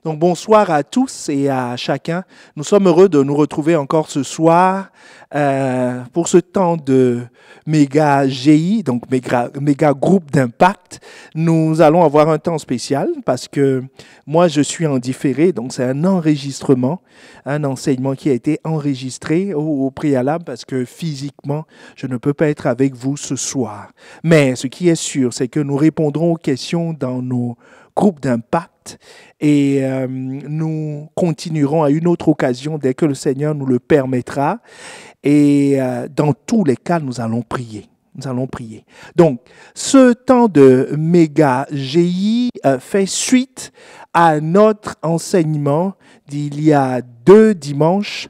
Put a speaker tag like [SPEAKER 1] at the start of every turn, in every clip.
[SPEAKER 1] Donc bonsoir à tous et à chacun. Nous sommes heureux de nous retrouver encore ce soir pour ce temps de méga GI, donc méga groupe d'impact. Nous allons avoir un temps spécial parce que moi je suis en différé, donc c'est un enregistrement, un enseignement qui a été enregistré au préalable parce que physiquement je ne peux pas être avec vous ce soir. Mais ce qui est sûr, c'est que nous répondrons aux questions dans nos groupes d'impact et nous continuerons à une autre occasion dès que le Seigneur nous le permettra. Et dans tous les cas, nous allons prier. Nous allons prier. Donc, ce temps de méga GI fait suite à notre enseignement d'il y a 2 dimanches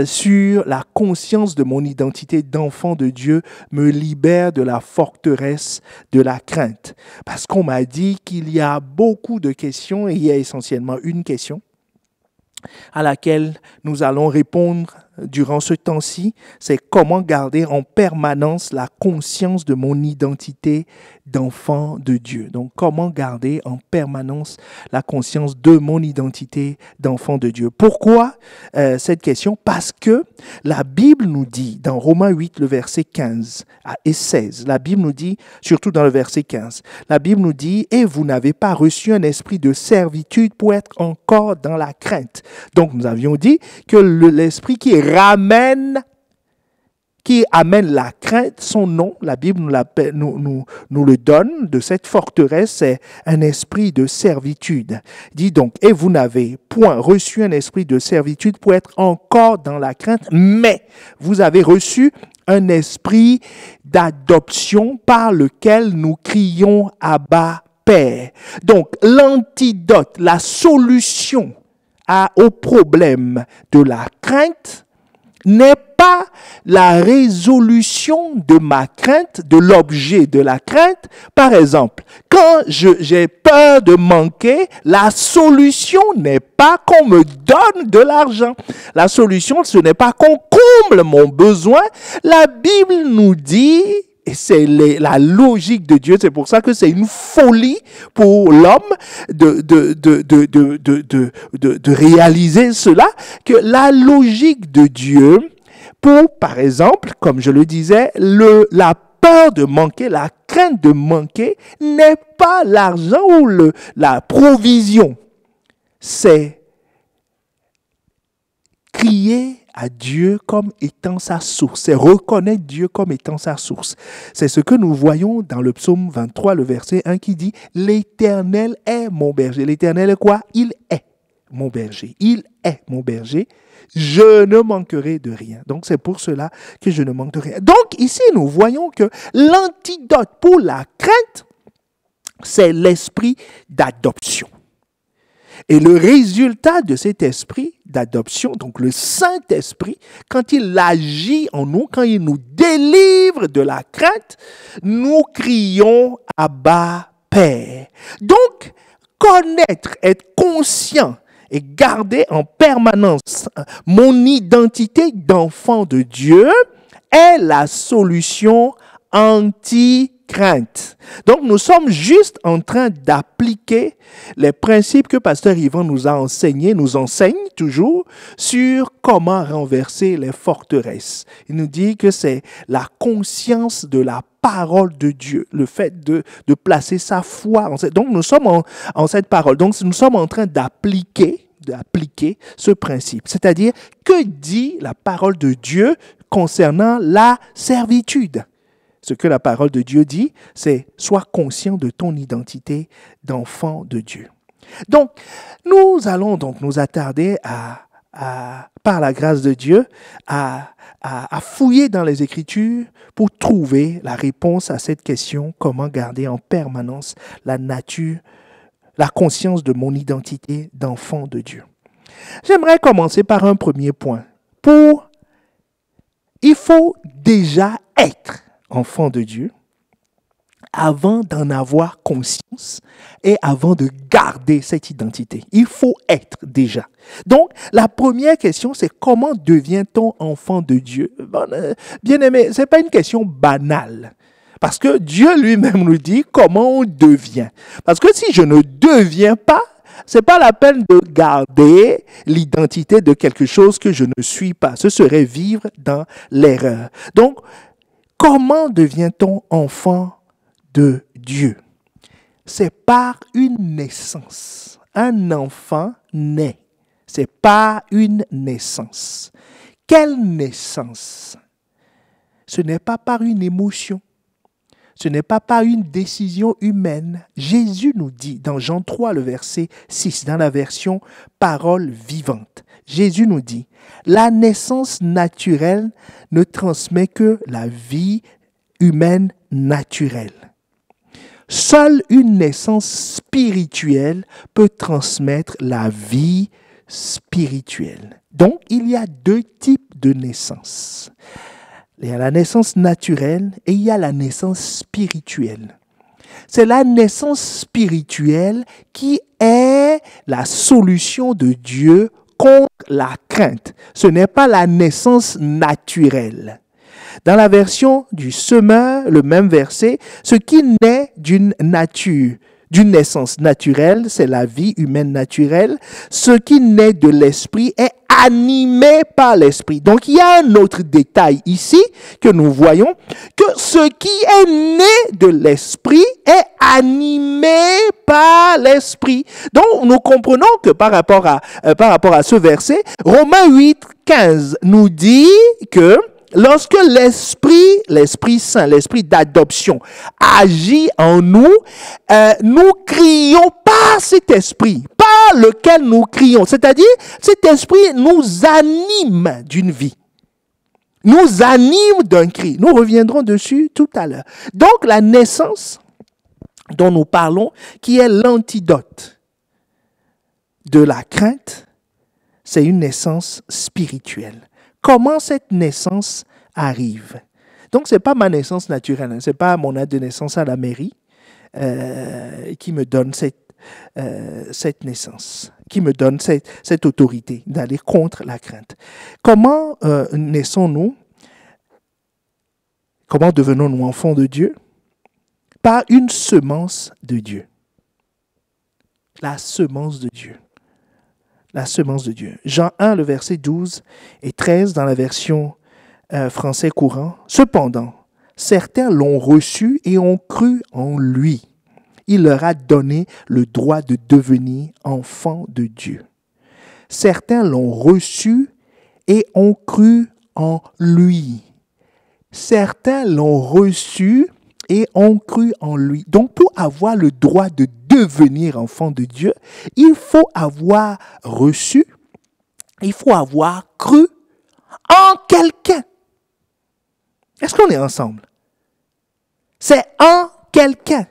[SPEAKER 1] sur la conscience de mon identité d'enfant de Dieu me libère de la forteresse de la crainte. Parce qu'on m'a dit qu'il y a beaucoup de questions et il y a essentiellement une question à laquelle nous allons répondre durant ce temps-ci, c'est comment garder en permanence la conscience de mon identité d'enfant de Dieu. Donc, comment garder en permanence la conscience de mon identité d'enfant de Dieu. Pourquoi cette question? Parce que la Bible nous dit, dans Romains 8, le verset 15 et 16, la Bible nous dit, surtout dans le verset 15, la Bible nous dit « Et vous n'avez pas reçu un esprit de servitude pour être encore dans la crainte. » Donc, nous avions dit que l'esprit qui amène la crainte, son nom, la Bible nous le donne, de cette forteresse, c'est un esprit de servitude. Dit donc, et vous n'avez point reçu un esprit de servitude pour être encore dans la crainte, mais vous avez reçu un esprit d'adoption par lequel nous crions Abba, Père. Donc, l'antidote, la solution au problème de la crainte n'est pas la résolution de ma crainte, de l'objet de la crainte. Par exemple, quand j'ai peur de manquer, la solution n'est pas qu'on me donne de l'argent. La solution, ce n'est pas qu'on comble mon besoin. La Bible nous dit, et c'est la logique de Dieu, c'est pour ça que c'est une folie pour l'homme de réaliser cela, que la logique de Dieu, pour, par exemple, comme je le disais, la peur de manquer, la crainte de manquer, n'est pas l'argent ou la provision. C'est crier à Dieu comme étant sa source. C'est reconnaître Dieu comme étant sa source. C'est ce que nous voyons dans le psaume 23, le verset 1 qui dit « L'Éternel est mon berger ». L'Éternel est quoi? Il est mon berger. Il est mon berger. Je ne manquerai de rien. Donc, c'est pour cela que je ne manque de rien. Donc, ici, nous voyons que l'antidote pour la crainte, c'est l'esprit d'adoption. Et le résultat de cet esprit d'adoption, donc le Saint-Esprit, quand il agit en nous, quand il nous délivre de la crainte, nous crions Abba, Père. Donc, connaître, être conscient et garder en permanence mon identité d'enfant de Dieu est la solution anti-crainte. Donc, nous sommes juste en train d'appliquer les principes que Pasteur Yvan nous enseigne toujours sur comment renverser les forteresses. Il nous dit que c'est la conscience de la parole de Dieu, le fait de placer sa foi en cette. Donc, nous sommes en cette parole. Donc, nous sommes en train d'appliquer ce principe. C'est-à-dire, que dit la parole de Dieu concernant la servitude? Ce que la parole de Dieu dit, c'est « Sois conscient de ton identité d'enfant de Dieu ». Donc, nous allons donc nous attarder par la grâce de Dieu, à fouiller dans les Écritures pour trouver la réponse à cette question « Comment garder en permanence la conscience de mon identité d'enfant de Dieu ». J'aimerais commencer par un premier point. Il faut déjà être enfant de Dieu avant d'en avoir conscience et avant de garder cette identité. Il faut être déjà. Donc, la première question, c'est comment devient-on enfant de Dieu? Bien-aimé, ce n'est pas une question banale. Parce que Dieu lui-même nous dit comment on devient. Parce que si je ne deviens pas, c'est pas la peine de garder l'identité de quelque chose que je ne suis pas. Ce serait vivre dans l'erreur. Donc, comment devient-on enfant de Dieu? C'est par une naissance. Un enfant naît. C'est pas une naissance. Quelle naissance? Ce n'est pas par une émotion. Ce n'est pas par une décision humaine. Jésus nous dit dans Jean 3, le verset 6, dans la version parole vivante, Jésus nous dit, la naissance naturelle ne transmet que la vie humaine naturelle. Seule une naissance spirituelle peut transmettre la vie spirituelle. Donc, il y a deux types de naissance. Il y a la naissance naturelle et il y a la naissance spirituelle. C'est la naissance spirituelle qui est la solution de Dieu contre la crainte. Ce n'est pas la naissance naturelle. Dans la version du semeur, le même verset, ce qui naît d'une naissance naturelle, c'est la vie humaine naturelle. Ce qui naît de l'esprit est animé par l'esprit. Donc, il y a un autre détail ici que nous voyons, que ce qui est né de l'esprit est animé par l'esprit. Donc, nous comprenons que par rapport à ce verset, Romains 8, 15 nous dit que lorsque l'Esprit Saint, l'Esprit d'adoption agit en nous, nous crions par cet Esprit, par lequel nous crions. C'est-à-dire, cet Esprit nous anime d'une vie, nous anime d'un cri. Nous reviendrons dessus tout à l'heure. Donc, la naissance dont nous parlons, qui est l'antidote de la crainte, c'est une naissance spirituelle. Comment cette naissance arrive? Donc, ce n'est pas ma naissance naturelle, ce n'est pas mon acte de naissance à la mairie qui me donne cette naissance, qui me donne cette autorité d'aller contre la crainte. Comment naissons-nous? Comment devenons-nous enfants de Dieu? Par une semence de Dieu. La semence de Dieu. La semence de Dieu. Jean 1, le verset 12 et 13 dans la version français courant. Cependant, certains l'ont reçu et ont cru en lui. Il leur a donné le droit de devenir enfants de Dieu. Certains l'ont reçu et ont cru en lui. Certains l'ont reçu et ont cru en lui. Donc, pour avoir le droit de devenir enfant de Dieu, il faut avoir reçu, il faut avoir cru en quelqu'un. Est-ce qu'on est ensemble? C'est en quelqu'un,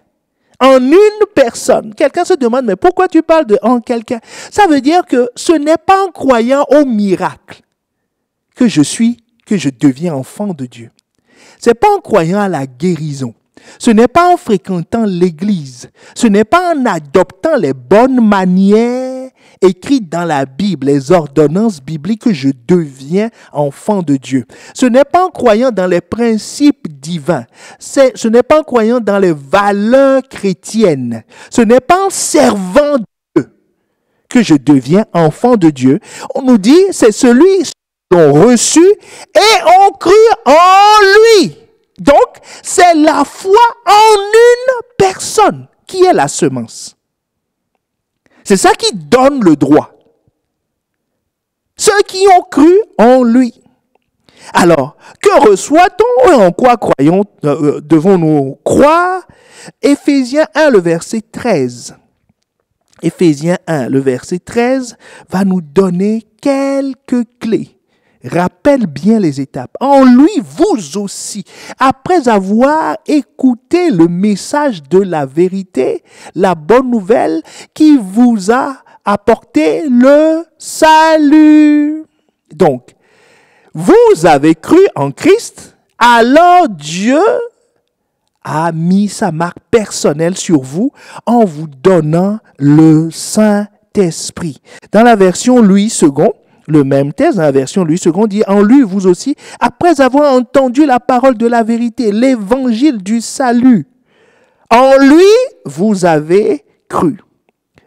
[SPEAKER 1] en une personne. Quelqu'un se demande, mais pourquoi tu parles de en quelqu'un? Ça veut dire que ce n'est pas en croyant au miracle que je deviens enfant de Dieu. Ce n'est pas en croyant à la guérison. Ce n'est pas en fréquentant l'église. Ce n'est pas en adoptant les bonnes manières écrites dans la Bible, les ordonnances bibliques que je deviens enfant de Dieu. Ce n'est pas en croyant dans les principes divins. Ce n'est pas en croyant dans les valeurs chrétiennes. Ce n'est pas en servant Dieu que je deviens enfant de Dieu. On nous dit, c'est celui qui l'ont reçu et ont cru en lui. Donc, c'est la foi en une personne qui est la semence. C'est ça qui donne le droit. Ceux qui ont cru en lui. Alors, que reçoit-on et en quoi devons-nous croire? Éphésiens 1, le verset 13. Éphésiens 1, le verset 13 va nous donner quelques clés. Rappelle bien les étapes. En lui, vous aussi, après avoir écouté le message de la vérité, la bonne nouvelle qui vous a apporté le salut. Donc, vous avez cru en Christ, alors Dieu a mis sa marque personnelle sur vous en vous donnant le Saint-Esprit. Dans la version Louis II, le même texte, dans la version Louis II, dit « En lui, vous aussi, après avoir entendu la parole de la vérité, l'évangile du salut, en lui, vous avez cru. »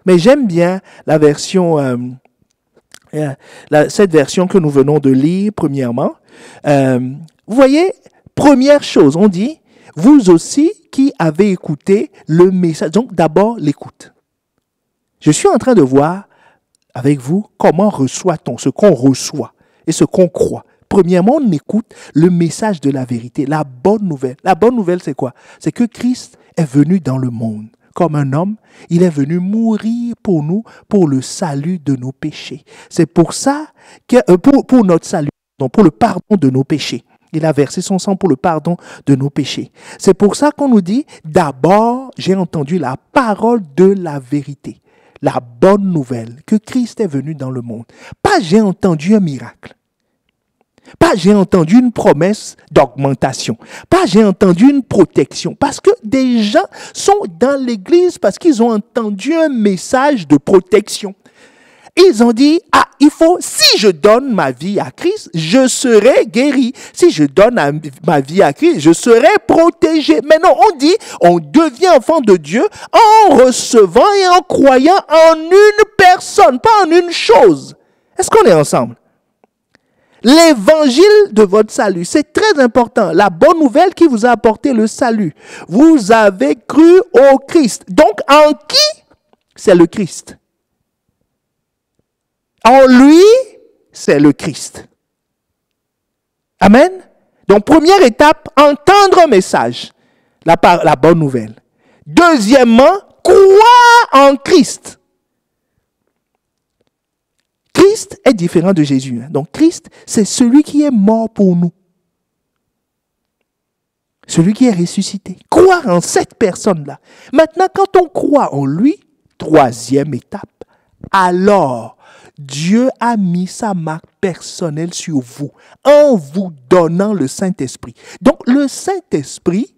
[SPEAKER 1] Mais j'aime bien la version, cette version que nous venons de lire premièrement. Vous voyez, première chose, on dit, vous aussi qui avez écouté le message. Donc d'abord l'écoute. Je suis en train de voir avec vous comment reçoit-on ce qu'on reçoit et ce qu'on croit. Premièrement, on écoute le message de la vérité, la bonne nouvelle. La bonne nouvelle, c'est quoi? C'est que Christ est venu dans le monde. Comme un homme, il est venu mourir pour nous, pour le salut de nos péchés. C'est pour ça que, pour notre salut, donc pour le pardon de nos péchés. Il a versé son sang pour le pardon de nos péchés. C'est pour ça qu'on nous dit, d'abord, j'ai entendu la parole de la vérité. La bonne nouvelle que Christ est venu dans le monde. Pas j'ai entendu un miracle. Pas j'ai entendu une promesse d'augmentation. Pas j'ai entendu une protection. Parce que des gens sont dans l'église parce qu'ils ont entendu un message de protection. Ils ont dit, si je donne ma vie à Christ, je serai guéri. Si je donne ma vie à Christ, je serai protégé. Mais non, on dit, on devient enfant de Dieu en recevant et en croyant en une personne, pas en une chose. Est-ce qu'on est ensemble? L'évangile de votre salut, c'est très important. La bonne nouvelle qui vous a apporté le salut. Vous avez cru au Christ. Donc, en qui? C'est le Christ. En lui, c'est le Christ. Amen. Donc, première étape, entendre un message, la bonne nouvelle. Deuxièmement, croire en Christ. Christ est différent de Jésus. Donc, Christ, c'est celui qui est mort pour nous. Celui qui est ressuscité. Croire en cette personne-là. Maintenant, quand on croit en lui, troisième étape, alors Dieu a mis sa marque personnelle sur vous en vous donnant le Saint-Esprit. Donc, le Saint-Esprit,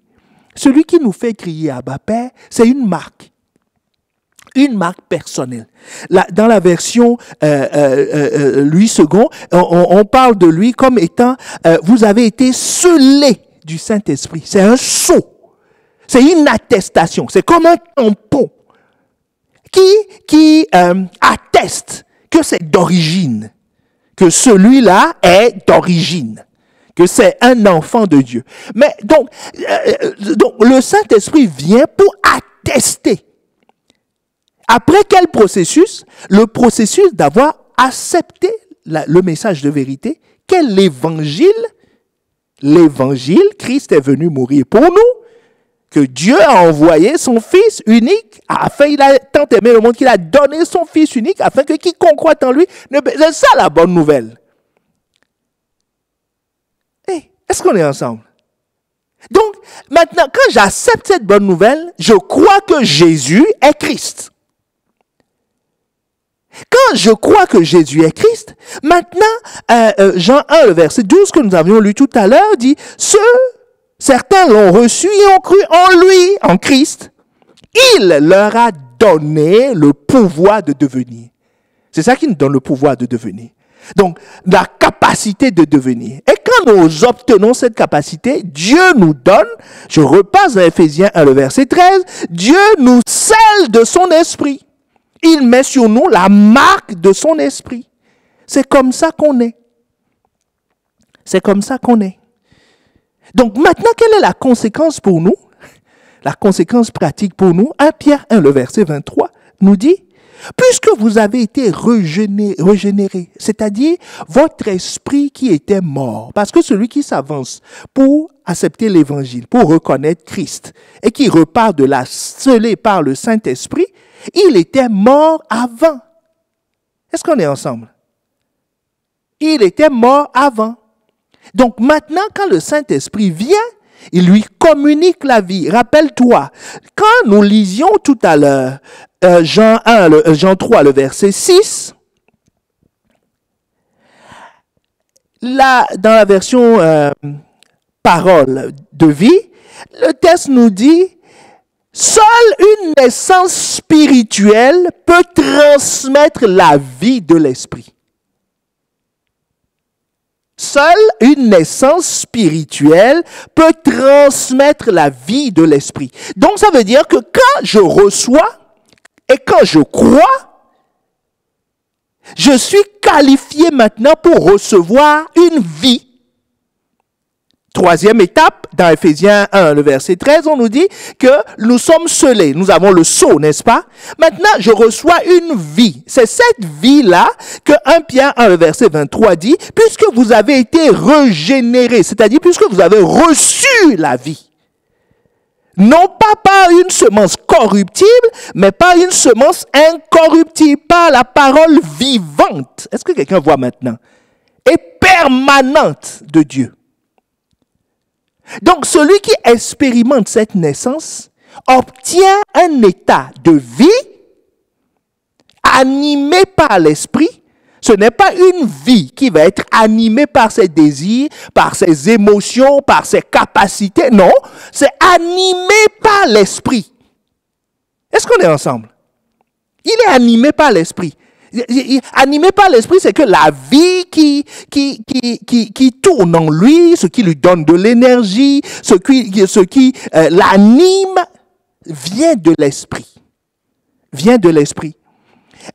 [SPEAKER 1] celui qui nous fait crier Abba Père, c'est une marque. Une marque personnelle. Dans la version Louis II, on parle de lui comme étant, vous avez été scellés du Saint-Esprit. C'est un sceau. C'est une attestation. C'est comme un tampon qui atteste que c'est d'origine, que celui-là est d'origine, que c'est un enfant de Dieu. Mais donc le Saint-Esprit vient pour attester. Après quel processus? Le processus d'avoir accepté le message de vérité, qu'est l'évangile. L'évangile, Christ est venu mourir pour nous, que Dieu a envoyé son Fils unique, afin il a tant aimé le monde qu'il a donné son Fils unique, afin que quiconque croit en lui, c'est ça la bonne nouvelle. Hey, est-ce qu'on est ensemble? Donc, maintenant, quand j'accepte cette bonne nouvelle, je crois que Jésus est Christ. Quand je crois que Jésus est Christ, maintenant, Jean 1, le verset 12 que nous avions lu tout à l'heure, dit, certains l'ont reçu et ont cru en lui, en Christ. Il leur a donné le pouvoir de devenir. C'est ça qui nous donne le pouvoir de devenir. Donc, la capacité de devenir. Et quand nous obtenons cette capacité, Dieu nous donne, je repasse à Éphésiens 1, le verset 13, Dieu nous scelle de son esprit. Il met sur nous la marque de son esprit. C'est comme ça qu'on est. C'est comme ça qu'on est. Donc maintenant, quelle est la conséquence pour nous? La conséquence pratique pour nous, 1 Pierre 1, le verset 23, nous dit, puisque vous avez été régénérés, c'est-à-dire votre esprit qui était mort, parce que celui qui s'avance pour accepter l'évangile, pour reconnaître Christ, et qui repart de là scellé par le Saint-Esprit, il était mort avant. Est-ce qu'on est ensemble? Il était mort avant. Donc maintenant, quand le Saint-Esprit vient, il lui communique la vie. Rappelle-toi, quand nous lisions tout à l'heure Jean 3, le verset 6, là, dans la version parole de vie, le texte nous dit, seule une naissance spirituelle peut transmettre la vie de l'esprit. Seule une naissance spirituelle peut transmettre la vie de l'esprit. Donc, ça veut dire que quand je reçois Et quand je crois, je suis qualifié maintenant pour recevoir une vie. Troisième étape, dans Ephésiens 1, le verset 13, on nous dit que nous sommes scellés. Nous avons le sceau, n'est-ce pas? Maintenant, je reçois une vie. C'est cette vie-là que 1 Pierre 1, le verset 23 dit, puisque vous avez été régénérés, c'est-à-dire puisque vous avez reçu la vie. Non pas par une semence corruptible, mais par une semence incorruptible, par la parole vivante. Est-ce que quelqu'un voit maintenant? Et permanente de Dieu. Donc, celui qui expérimente cette naissance obtient un état de vie animé par l'esprit. Ce n'est pas une vie qui va être animée par ses désirs, par ses émotions, par ses capacités. Non, c'est animé par l'esprit. Est-ce qu'on est ensemble? Il est animé par l'esprit. Animé par l'esprit, c'est que la vie qui tourne en lui, ce qui lui donne de l'énergie, ce qui l'anime, vient de l'esprit. Vient de l'esprit.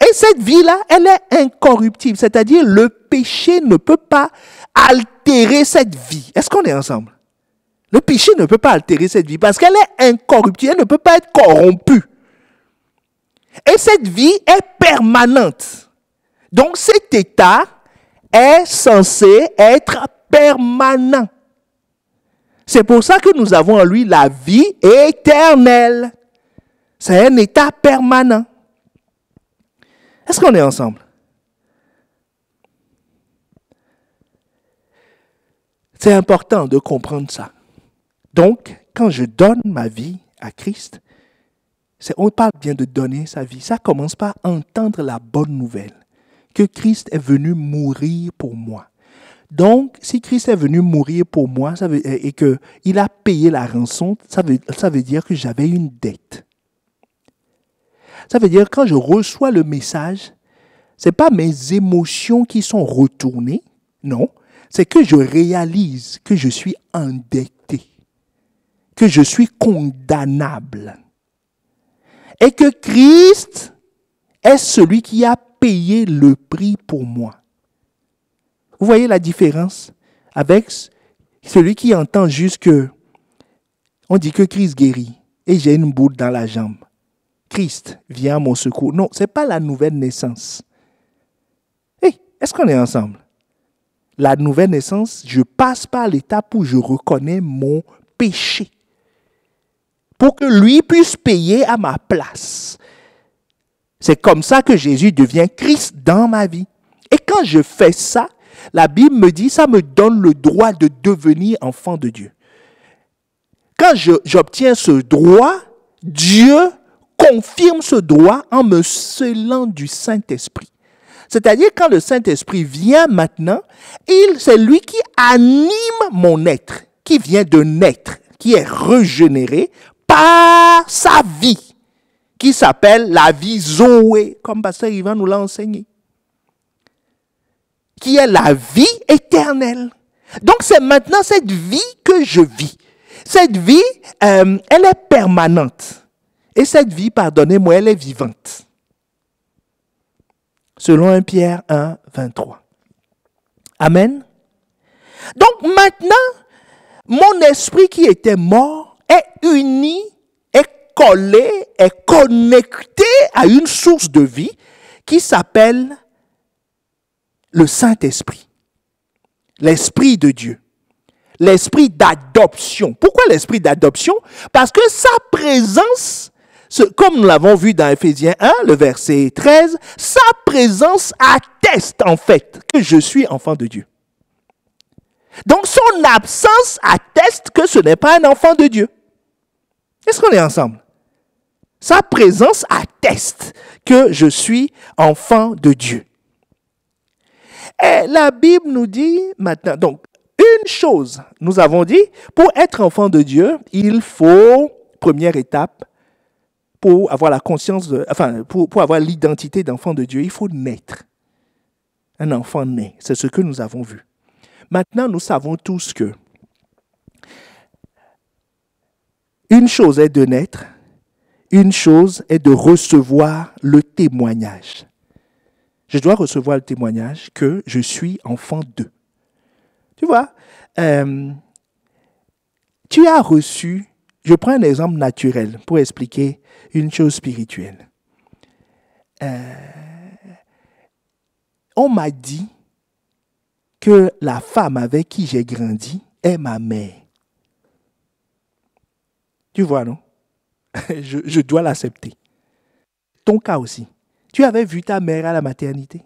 [SPEAKER 1] Et cette vie-là, elle est incorruptible, c'est-à-dire le péché ne peut pas altérer cette vie. Est-ce qu'on est ensemble? Le péché ne peut pas altérer cette vie parce qu'elle est incorruptible, elle ne peut pas être corrompue. Et cette vie est permanente. Donc cet état est censé être permanent. C'est pour ça que nous avons en lui la vie éternelle. C'est un état permanent. Est-ce qu'on est ensemble? C'est important de comprendre ça. Donc, quand je donne ma vie à Christ, on parle bien de donner sa vie. Ça commence par entendre la bonne nouvelle, que Christ est venu mourir pour moi. Donc, si Christ est venu mourir pour moi et qu'il a payé la rançon, ça veut dire que j'avais une dette. Ça veut dire que quand je reçois le message, ce n'est pas mes émotions qui sont retournées, non, c'est que je réalise que je suis endetté, que je suis condamnable. Et que Christ est celui qui a payé le prix pour moi. Vous voyez la différence avec celui qui entend juste que on dit que Christ guérit et j'ai une boule dans la jambe. Christ vient à mon secours. Non, ce n'est pas la nouvelle naissance. Hey, est-ce qu'on est ensemble? La nouvelle naissance, je passe par l'étape où je reconnais mon péché. Pour que lui puisse payer à ma place. C'est comme ça que Jésus devient Christ dans ma vie. Et quand je fais ça, la Bible me dit, ça me donne le droit de devenir enfant de Dieu. Quand j'obtiens ce droit, Dieu confirme ce droit en me scellant du Saint-Esprit. C'est-à-dire quand le Saint-Esprit vient maintenant, c'est lui qui anime mon être, qui vient de naître, qui est régénéré par sa vie, qui s'appelle la vie Zoé, comme Pasteur Ivan nous l'a enseigné, qui est la vie éternelle. Donc c'est maintenant cette vie que je vis. Cette vie, elle est permanente. Et cette vie, pardonnez-moi, elle est vivante. Selon 1 Pierre 1, 23. Amen. Donc maintenant, mon esprit qui était mort est uni, est collé, est connecté à une source de vie qui s'appelle le Saint-Esprit. L'Esprit de Dieu. L'esprit d'adoption. Pourquoi l'esprit d'adoption? Parce que sa présence, comme nous l'avons vu dans Ephésiens 1, le verset 13, sa présence atteste en fait que je suis enfant de Dieu. Donc son absence atteste que ce n'est pas un enfant de Dieu. Est-ce qu'on est ensemble? Sa présence atteste que je suis enfant de Dieu. Et la Bible nous dit maintenant, donc, une chose, nous avons dit, pour être enfant de Dieu, il faut, première étape, pour avoir la conscience, pour avoir l'identité d'enfant de Dieu, il faut naître. Un enfant naît, c'est ce que nous avons vu. Maintenant, nous savons tous que une chose est de naître, une chose est de recevoir le témoignage. Je dois recevoir le témoignage que je suis enfant d'eux. Tu vois, tu as reçu, je prends un exemple naturel pour expliquer une chose spirituelle. On m'a dit que la femme avec qui j'ai grandi est ma mère. Tu vois, non? Je dois l'accepter. Ton cas aussi. Tu avais vu ta mère à la maternité?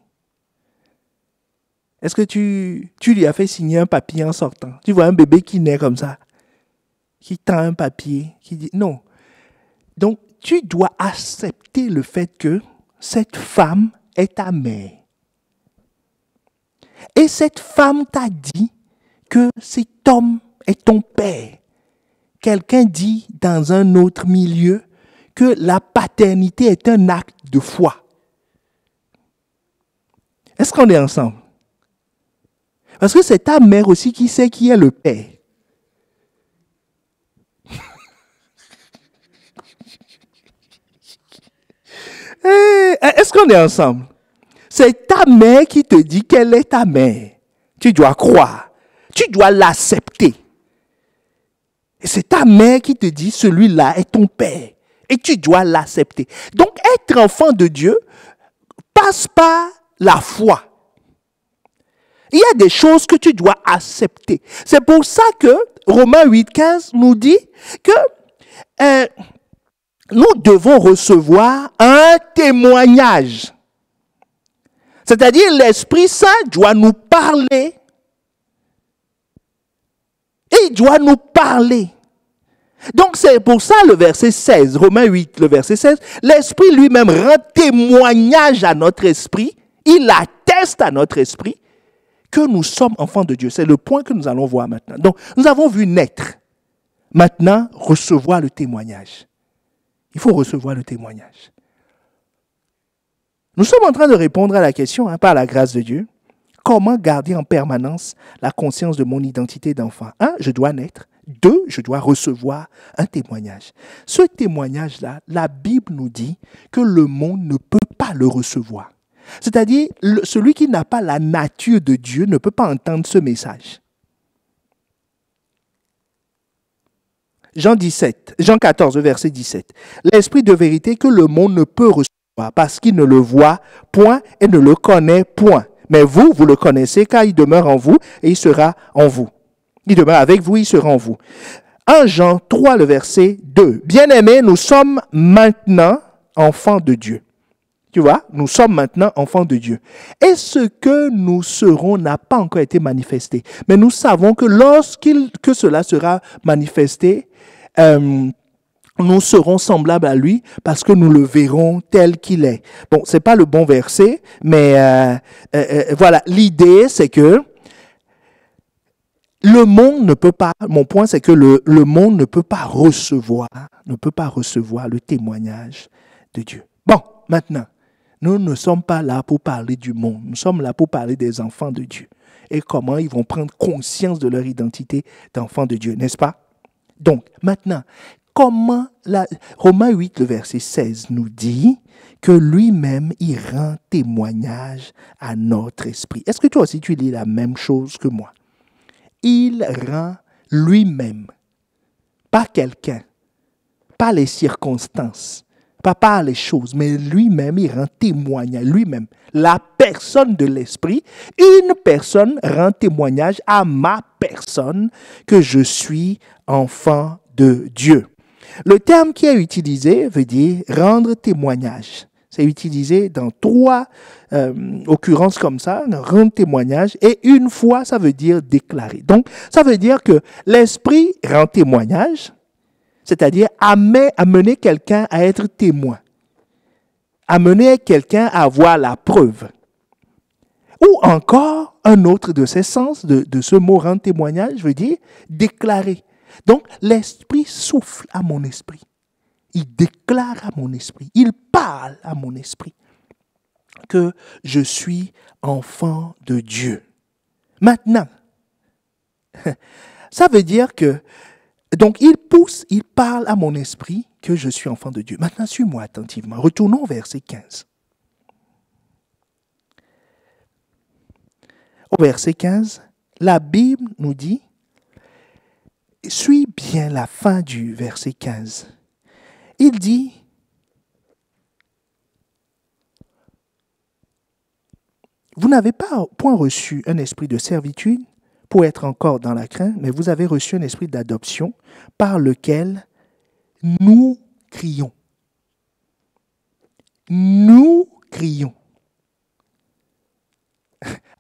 [SPEAKER 1] Est-ce que tu lui as fait signer un papier en sortant? Tu vois un bébé qui naît comme ça, qui tend un papier, qui dit non. Donc, tu dois accepter le fait que cette femme est ta mère. Et cette femme t'a dit que cet homme est ton père. Quelqu'un dit dans un autre milieu que la paternité est un acte de foi. Est-ce qu'on est ensemble? Parce que c'est ta mère aussi qui sait qui est le père. Est-ce qu'on est ensemble? C'est ta mère qui te dit qu'elle est ta mère. Tu dois croire. Tu dois l'accepter. Et c'est ta mère qui te dit celui-là est ton père. Et tu dois l'accepter. Donc être enfant de Dieu passe par la foi. Il y a des choses que tu dois accepter. C'est pour ça que Romains 8,15 nous dit que nous devons recevoir un témoignage. C'est-à-dire l'Esprit Saint doit nous parler. Et il doit nous parler. Donc c'est pour ça le verset 16, Romains 8, le verset 16, l'Esprit lui-même rend témoignage à notre esprit, il atteste à notre esprit que nous sommes enfants de Dieu. C'est le point que nous allons voir maintenant. Donc nous avons vu naître. Maintenant, recevoir le témoignage. Il faut recevoir le témoignage. Nous sommes en train de répondre à la question, par la grâce de Dieu, comment garder en permanence la conscience de mon identité d'enfant? 1, je dois naître. 2, je dois recevoir un témoignage. Ce témoignage-là, la Bible nous dit que le monde ne peut pas le recevoir. C'est-à-dire, celui qui n'a pas la nature de Dieu ne peut pas entendre ce message. Jean 14, verset 17. L'esprit de vérité que le monde ne peut recevoir parce qu'il ne le voit point et ne le connaît point. Mais vous, vous le connaissez car il demeure en vous et il sera en vous. Il demeure avec vous, il sera en vous. 1 Jean 3, le verset 2. Bien-aimés, nous sommes maintenant enfants de Dieu. Tu vois, nous sommes maintenant enfants de Dieu. Et ce que nous serons n'a pas encore été manifesté. Mais nous savons que que cela sera manifesté, nous serons semblables à lui parce que nous le verrons tel qu'il est. Bon, c'est pas le bon verset, mais voilà, l'idée c'est que le monde ne peut pas, mon point c'est que le monde ne peut pas recevoir le témoignage de Dieu. Bon, maintenant, nous ne sommes pas là pour parler du monde, nous sommes là pour parler des enfants de Dieu et comment ils vont prendre conscience de leur identité d'enfants de Dieu, n'est-ce pas? Donc, maintenant, Romains 8, le verset 16 nous dit que lui-même, il rend témoignage à notre esprit. Est-ce que toi aussi, tu lis la même chose que moi? Il rend lui-même, pas quelqu'un, pas les circonstances, pas par les choses, mais lui-même, il rend témoignage, lui-même, la personne de l'esprit, une personne rend témoignage à ma personne que je suis enfant de Dieu. Le terme qui est utilisé veut dire rendre témoignage. C'est utilisé dans 3 occurrences comme ça, rendre témoignage, et une fois, ça veut dire déclarer. Donc, ça veut dire que l'esprit rend témoignage, c'est-à-dire amener quelqu'un à être témoin, amener quelqu'un à avoir la preuve. Ou encore, un autre de ces sens de ce mot rendre témoignage veut dire déclarer. Donc, l'esprit souffle à mon esprit. Il déclare à mon esprit, il parle à mon esprit que je suis enfant de Dieu. Maintenant, ça veut dire que, donc il parle à mon esprit que je suis enfant de Dieu. Maintenant, suis-moi attentivement. Retournons au verset 15. Au verset 15, la Bible nous dit, suis bien la fin du verset 15. Il dit, vous n'avez pas point reçu un esprit de servitude pour être encore dans la crainte, mais vous avez reçu un esprit d'adoption par lequel nous crions. Nous crions.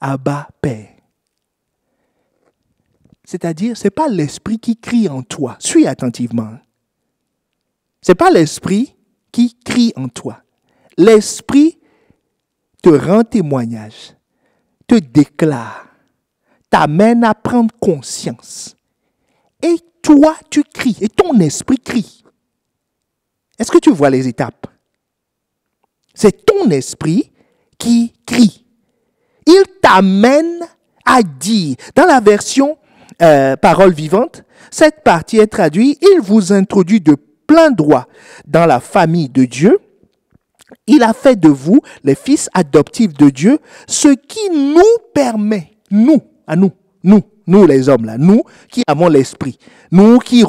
[SPEAKER 1] Abba, Père. C'est-à-dire, ce n'est pas l'esprit qui crie en toi. Suis attentivement. Ce n'est pas l'esprit qui crie en toi. L'esprit te rend témoignage, te déclare, t'amène à prendre conscience. Et toi, tu cries, et ton esprit crie. Est-ce que tu vois les étapes? C'est ton esprit qui crie. Il t'amène à dire. Dans la version parole vivante, cette partie est traduite, il vous introduit de plein droit dans la famille de Dieu. Il a fait de vous les fils adoptifs de Dieu, ce qui nous permet, nous les hommes là, nous qui avons l'esprit, nous qui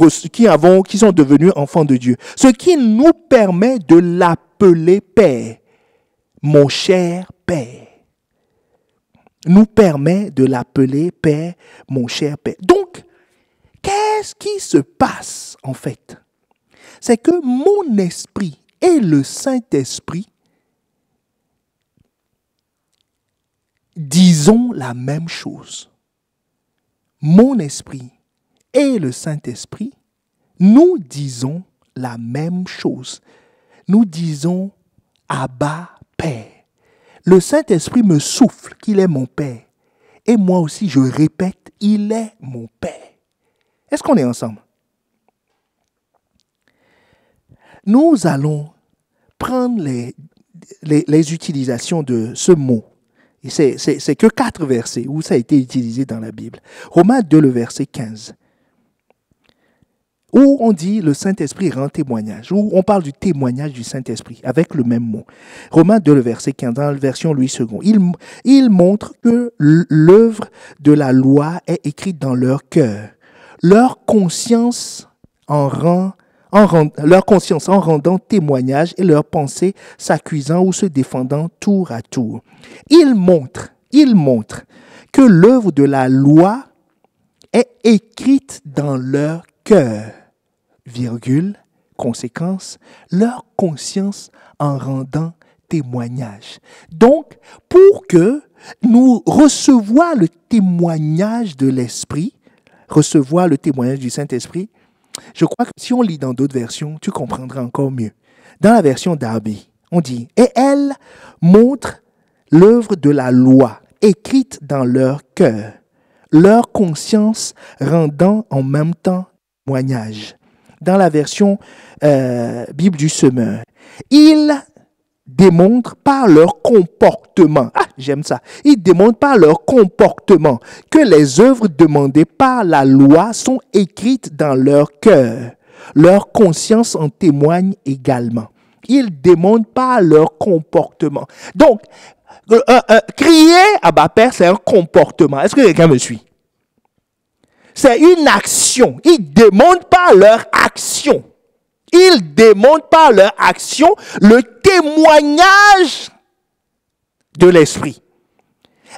[SPEAKER 1] sont devenus enfants de Dieu, ce qui nous permet de l'appeler Père, mon cher Père. Nous permet de l'appeler Père, mon cher Père. Donc, qu'est-ce qui se passe en fait? C'est que mon esprit et le Saint-Esprit disons la même chose. Mon esprit et le Saint-Esprit, nous disons la même chose. Nous disons Abba, Père. Le Saint-Esprit me souffle qu'il est mon Père. Et moi aussi, je répète, il est mon Père. Est-ce qu'on est ensemble? Nous allons prendre les utilisations de ce mot. C'est que 4 versets où ça a été utilisé dans la Bible. Romains 2, le verset 15. Où on dit le Saint-Esprit rend témoignage, où on parle du témoignage du Saint-Esprit avec le même mot. Romains 2, le verset 15, dans la version Louis II. Il montre que l'œuvre de la loi est écrite dans leur cœur. Leur conscience en rendant témoignage et leur pensée s'accusant ou se défendant tour à tour. Il montre que l'œuvre de la loi est écrite dans leur cœur, conséquence, leur conscience en rendant témoignage. Donc, pour que nous recevoir le témoignage de l'Esprit, recevoir le témoignage du Saint-Esprit, je crois que si on lit dans d'autres versions, tu comprendras encore mieux. Dans la version Darby, on dit « Et elle montre l'œuvre de la loi écrite dans leur cœur, leur conscience rendant en même temps témoignage. » Dans la version Bible du Semeur, ils démontrent par leur comportement, j'aime ça, ils démontrent par leur comportement que les œuvres demandées par la loi sont écrites dans leur cœur. Leur conscience en témoigne également. Ils démontrent par leur comportement. Donc, crier à Abba Père, c'est un comportement. Est-ce que quelqu'un me suit? C'est une action. Ils démontrent par leur action. Ils démontrent par leur action le témoignage de l'Esprit.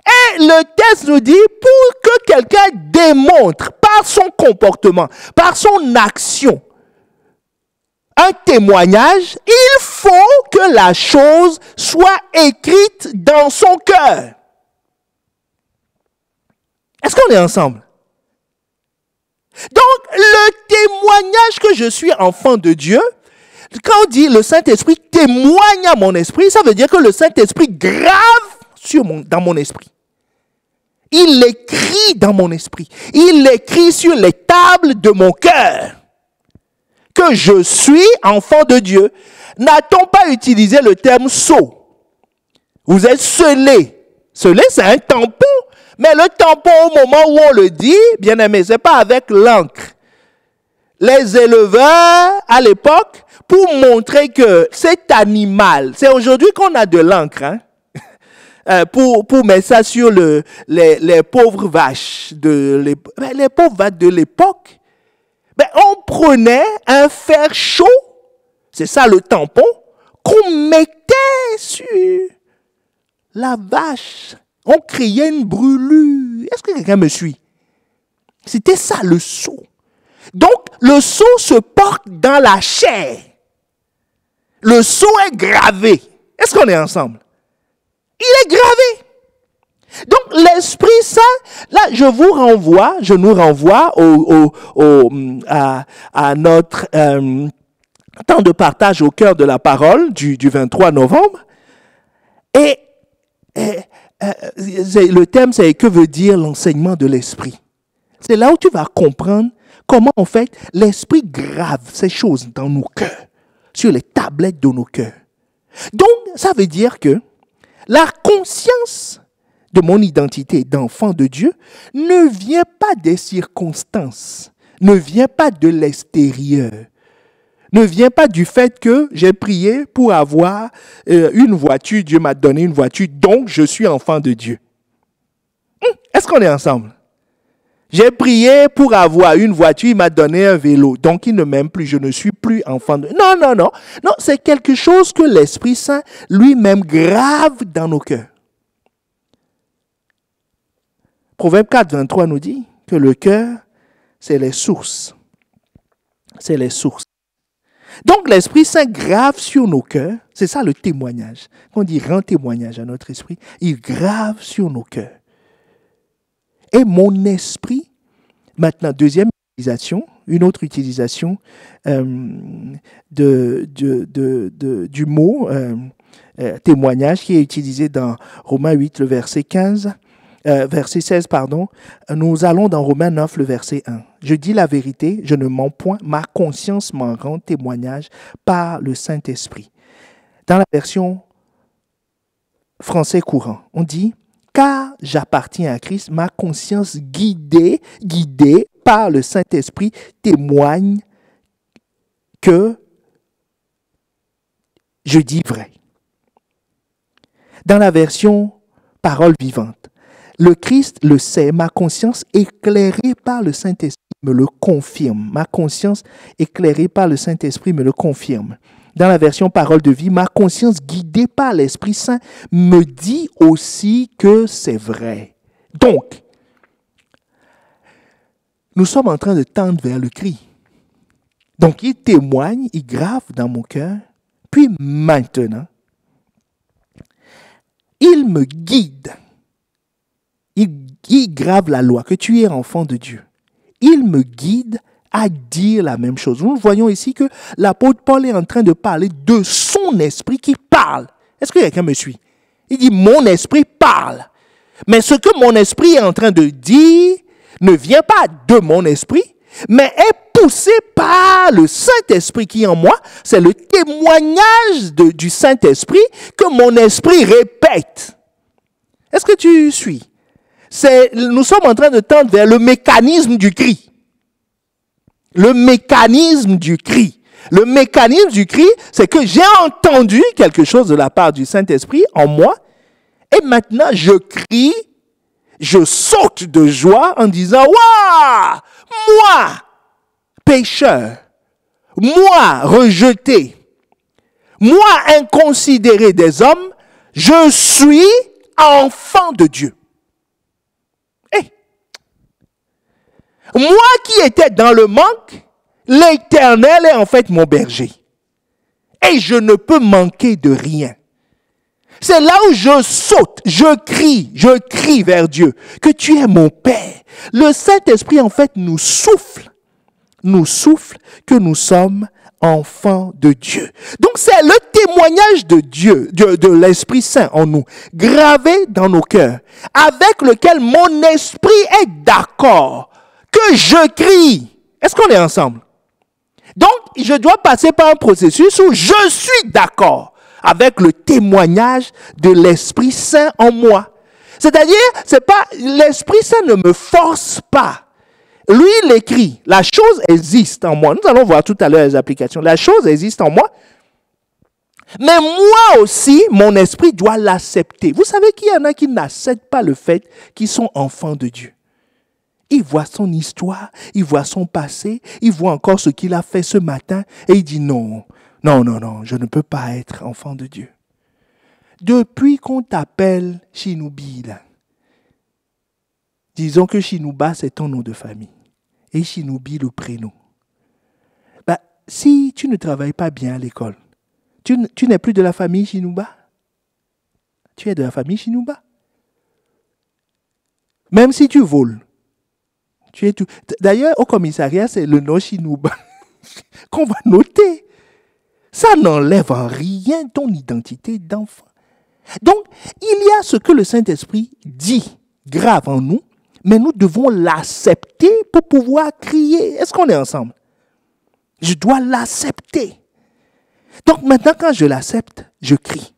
[SPEAKER 1] Et le texte nous dit, pour que quelqu'un démontre par son comportement, par son action, un témoignage, il faut que la chose soit écrite dans son cœur. Est-ce qu'on est ensemble? Donc, le témoignage que je suis enfant de Dieu, quand on dit le Saint-Esprit témoigne à mon esprit, ça veut dire que le Saint-Esprit grave dans mon esprit. Il l'écrit dans mon esprit. Il l'écrit sur les tables de mon cœur. Que je suis enfant de Dieu. N'a-t-on pas utilisé le terme sceau? Vous êtes scellé. Scellé, c'est un tampon. Mais le tampon, au moment où on le dit, bien aimé, ce n'est pas avec l'encre. les éleveurs à l'époque pour montrer que cet animal, c'est aujourd'hui qu'on a de l'encre, hein, pour mettre ça sur les pauvres vaches les pauvres vaches de l'époque. Ben, on prenait un fer chaud, c'est ça le tampon, qu'on mettait sur la vache. On créait une brûlure. Est-ce que quelqu'un me suit? C'était ça le sceau. Donc, le sceau se porte dans la chair. Le sceau est gravé. Est-ce qu'on est ensemble? Il est gravé. Donc, l'Esprit Saint, là, je nous renvoie à notre temps de partage au cœur de la parole du 23 novembre. Et le thème, c'est que veut dire l'enseignement de l'Esprit. C'est là où tu vas comprendre comment, en fait, l'Esprit grave ces choses dans nos cœurs, sur les tablettes de nos cœurs. Donc, ça veut dire que la conscience de mon identité d'enfant de Dieu ne vient pas des circonstances, ne vient pas de l'extérieur, ne vient pas du fait que j'ai prié pour avoir une voiture, Dieu m'a donné une voiture, donc je suis enfant de Dieu. Est-ce qu'on est ensemble? J'ai prié pour avoir une voiture, il m'a donné un vélo, donc il ne m'aime plus, je ne suis plus enfant de Dieu. Non, c'est quelque chose que l'Esprit Saint lui-même grave dans nos cœurs. Proverbe 4, 23 nous dit que le cœur, c'est les sources. C'est les sources. Donc, l'Esprit Saint grave sur nos cœurs. C'est ça le témoignage. Quand on dit rend témoignage à notre esprit, il grave sur nos cœurs. Et mon esprit, maintenant, deuxième utilisation, une autre utilisation du mot témoignage qui est utilisé dans Romains 8, le verset 15. Verset 16, pardon, nous allons dans Romains 9, le verset 1. Je dis la vérité, je ne mens point, ma conscience m'en rend témoignage par le Saint-Esprit. Dans la version français courant, on dit, car j'appartiens à Christ, ma conscience guidée par le Saint-Esprit témoigne que je dis vrai. Dans la version parole vivante, le Christ le sait, ma conscience éclairée par le Saint-Esprit me le confirme. Ma conscience éclairée par le Saint-Esprit me le confirme. Dans la version parole de vie, ma conscience guidée par l'Esprit Saint me dit aussi que c'est vrai. Donc, nous sommes en train de tendre vers le cri. Donc, il témoigne, il grave dans mon cœur. Puis maintenant, il me guide. Il grave la loi, que tu es enfant de Dieu. Il me guide à dire la même chose. Nous voyons ici que l'apôtre Paul est en train de parler de son esprit qui parle. Est-ce que quelqu'un me suit? Il dit, mon esprit parle. Mais ce que mon esprit est en train de dire ne vient pas de mon esprit, mais est poussé par le Saint-Esprit qui est en moi. C'est le témoignage du Saint-Esprit que mon esprit répète. Est-ce que tu suis? Nous sommes en train de tendre vers le mécanisme du cri. Le mécanisme du cri. Le mécanisme du cri, c'est que j'ai entendu quelque chose de la part du Saint-Esprit en moi, et maintenant je crie, je saute de joie en disant, waouh, moi, pécheur, moi, rejeté, moi, inconsidéré des hommes, je suis enfant de Dieu. Moi qui étais dans le manque, l'Éternel est en fait mon berger. Et je ne peux manquer de rien. C'est là où je saute, je crie vers Dieu, que tu es mon Père. Le Saint-Esprit en fait nous souffle que nous sommes enfants de Dieu. Donc c'est le témoignage de Dieu, de l'Esprit Saint en nous, gravé dans nos cœurs, avec lequel mon esprit est d'accord que je crie. Est-ce qu'on est ensemble? Donc, je dois passer par un processus où je suis d'accord avec le témoignage de l'Esprit Saint en moi. C'est-à-dire, l'Esprit Saint ne me force pas. lui, il écrit, la chose existe en moi. Nous allons voir tout à l'heure les applications. La chose existe en moi. Mais moi aussi, mon esprit doit l'accepter. Vous savez qu'il y en a qui n'acceptent pas le fait qu'ils sont enfants de Dieu. Il voit son histoire, il voit son passé, il voit encore ce qu'il a fait ce matin et il dit non, je ne peux pas être enfant de Dieu. Depuis qu'on t'appelle Shinoubi, là, disons que Shinouba c'est ton nom de famille et Shinoubi le prénom. Si tu ne travailles pas bien à l'école, tu n'es plus de la famille Shinouba? Tu es de la famille Shinouba. Même si tu voles, tu es tout. D'ailleurs, au commissariat, c'est le nom Shinouba qu'on va noter. Ça n'enlève en rien ton identité d'enfant. Donc, il y a ce que le Saint-Esprit dit grave en nous, mais nous devons l'accepter pour pouvoir crier. Est-ce qu'on est ensemble? Je dois l'accepter. Donc maintenant, quand je l'accepte, je crie.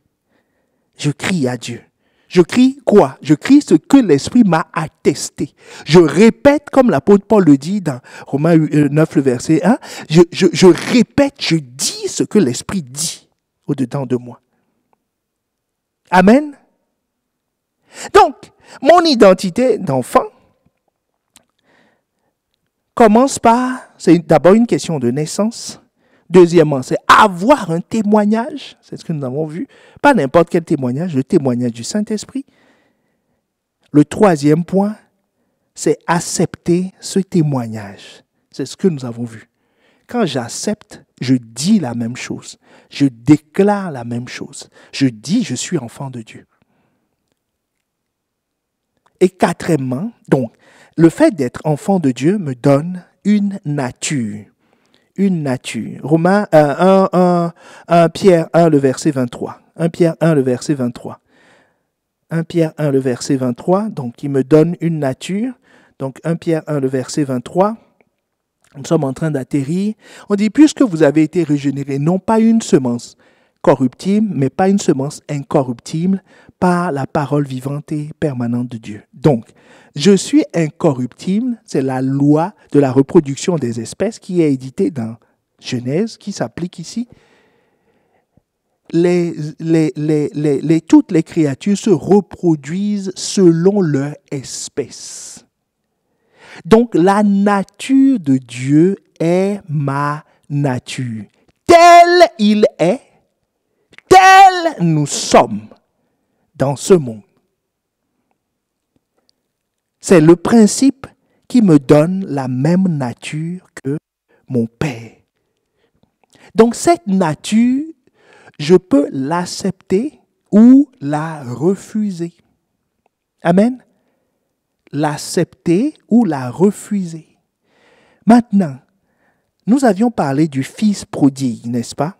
[SPEAKER 1] Je crie à Dieu. Je crie quoi? Je crie ce que l'Esprit m'a attesté. Je répète, comme l'apôtre Paul le dit dans Romains 9, le verset 1, je répète, je dis ce que l'Esprit dit au-dedans de moi. Amen. Donc, mon identité d'enfant commence par, c'est d'abord une question de naissance. Deuxièmement, c'est avoir un témoignage. C'est ce que nous avons vu. Pas n'importe quel témoignage, le témoignage du Saint-Esprit. Le troisième point, c'est accepter ce témoignage. C'est ce que nous avons vu. Quand j'accepte, je dis la même chose. Je déclare la même chose. Je dis, je suis enfant de Dieu. Et quatrièmement, donc, le fait d'être enfant de Dieu me donne une nature. Une nature. Romains 1 Pierre 1, le verset 23. 1 Pierre 1, le verset 23. 1 Pierre 1, le verset 23. Donc, il me donne une nature. Donc, 1 Pierre 1, le verset 23. Nous sommes en train d'atterrir. On dit, puisque vous avez été régénérés, non pas une semence corruptible, mais pas une semence incorruptible, par la parole vivante et permanente de Dieu. Donc, je suis incorruptible, c'est la loi de la reproduction des espèces qui est éditée dans Genèse, qui s'applique ici. Toutes les créatures se reproduisent selon leur espèce. Donc, la nature de Dieu est ma nature. Tel il est, tel nous sommes dans ce monde. C'est le principe qui me donne la même nature que mon Père. Donc cette nature, je peux l'accepter ou la refuser. Amen. L'accepter ou la refuser. Maintenant, nous avions parlé du fils prodigue, n'est-ce pas?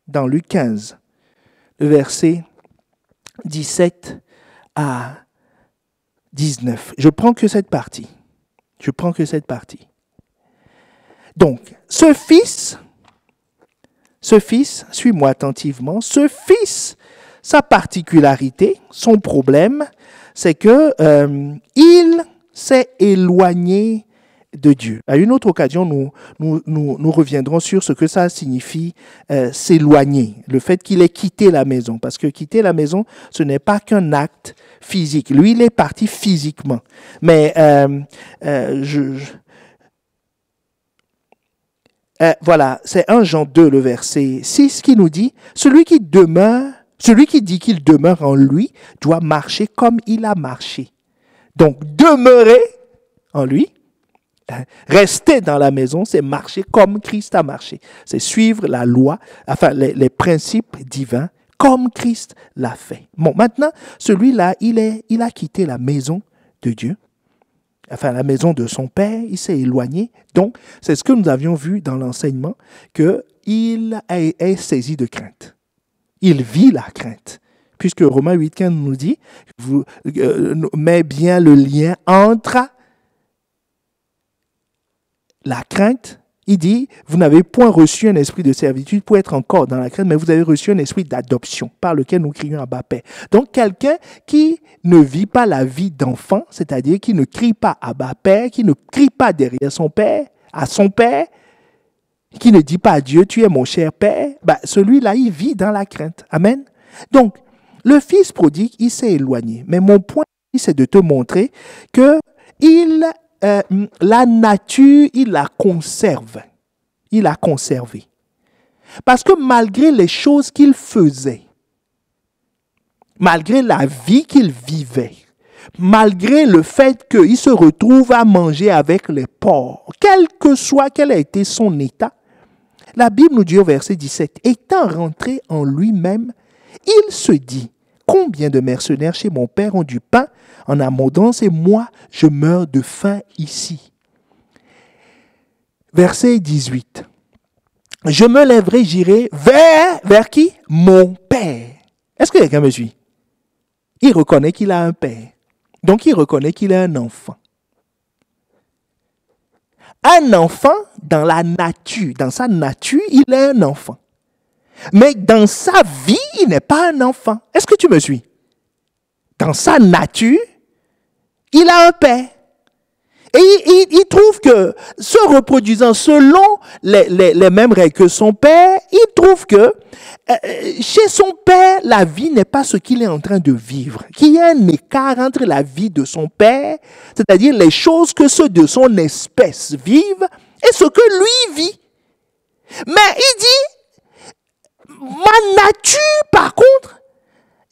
[SPEAKER 1] Dans Luc 15, le verset 17 à 19. Je prends que cette partie. Donc, ce fils, suis-moi attentivement, ce fils, sa particularité, son problème, c'est que il s'est éloigné de Dieu. À une autre occasion, nous reviendrons sur ce que ça signifie s'éloigner, le fait qu'il ait quitté la maison. Parce que quitter la maison, ce n'est pas qu'un acte physique. Lui, il est parti physiquement. Mais voilà, c'est 1 Jean 2, le verset 6 qui nous dit « Celui qui dit qu'il demeure en lui doit marcher comme il a marché. » Donc, demeurer en lui, rester dans la maison, c'est marcher comme Christ a marché. C'est suivre la loi, enfin les principes divins, comme Christ l'a fait. Bon, maintenant, celui-là, il a quitté la maison de Dieu, enfin la maison de son père, il s'est éloigné. Donc, c'est ce que nous avions vu dans l'enseignement, qu'il est saisi de crainte. Il vit la crainte. Puisque Romains 8,15 nous dit, met bien le lien entre la crainte, Il dit, vous n'avez point reçu un esprit de servitude pour être encore dans la crainte, mais vous avez reçu un esprit d'adoption par lequel nous crions Abba Père. Donc, quelqu'un qui ne vit pas la vie d'enfant, c'est-à-dire qui ne crie pas Abba Père, qui ne crie pas derrière son père, à son père, qui ne dit pas à Dieu, tu es mon cher père, celui-là, il vit dans la crainte. Amen. Donc, le fils prodigue, il s'est éloigné. Mais mon point, c'est de te montrer que la nature, il la conserve. Il l'a conservée. Parce que malgré les choses qu'il faisait, malgré la vie qu'il vivait, malgré le fait qu'il se retrouve à manger avec les porcs, quel ait été son état, la Bible nous dit au verset 17, étant rentré en lui-même, il se dit, combien de mercenaires chez mon père ont du pain en abondance et moi, je meurs de faim ici. Verset 18. Je me lèverai, j'irai vers qui? Mon père. Est-ce que quelqu'un me suit? Il reconnaît qu'il a un père. Donc, il reconnaît qu'il est un enfant. Un enfant, dans sa nature, il est un enfant. Mais dans sa vie, il n'est pas un enfant. Est-ce que tu me suis? Dans sa nature, il a un père. Et il trouve que, se reproduisant selon les mêmes règles que son père, il trouve que chez son père, la vie n'est pas ce qu'il est en train de vivre. Qu'il y a un écart entre la vie de son père, c'est-à-dire les choses que ceux de son espèce vivent, et ce que lui vit. Mais il dit, ma nature, par contre,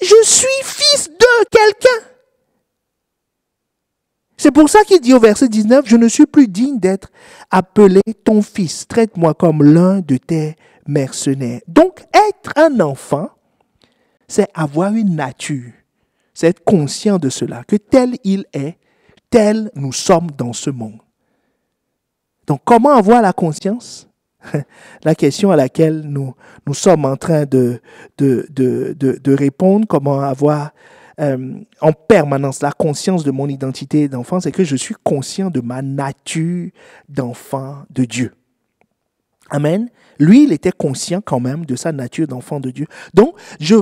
[SPEAKER 1] je suis fils de quelqu'un. C'est pour ça qu'il dit au verset 19, je ne suis plus digne d'être appelé ton fils. Traite-moi comme l'un de tes mercenaires. Donc, être un enfant, c'est avoir une nature. C'est être conscient de cela, que tel il est, tel nous sommes dans ce monde. Donc, comment avoir la conscience? La question à laquelle nous sommes en train de répondre, comment avoir en permanence la conscience de mon identité d'enfant, c'est que je suis conscient de ma nature d'enfant de Dieu. Amen. Lui, il était conscient quand même de sa nature d'enfant de Dieu. Donc, je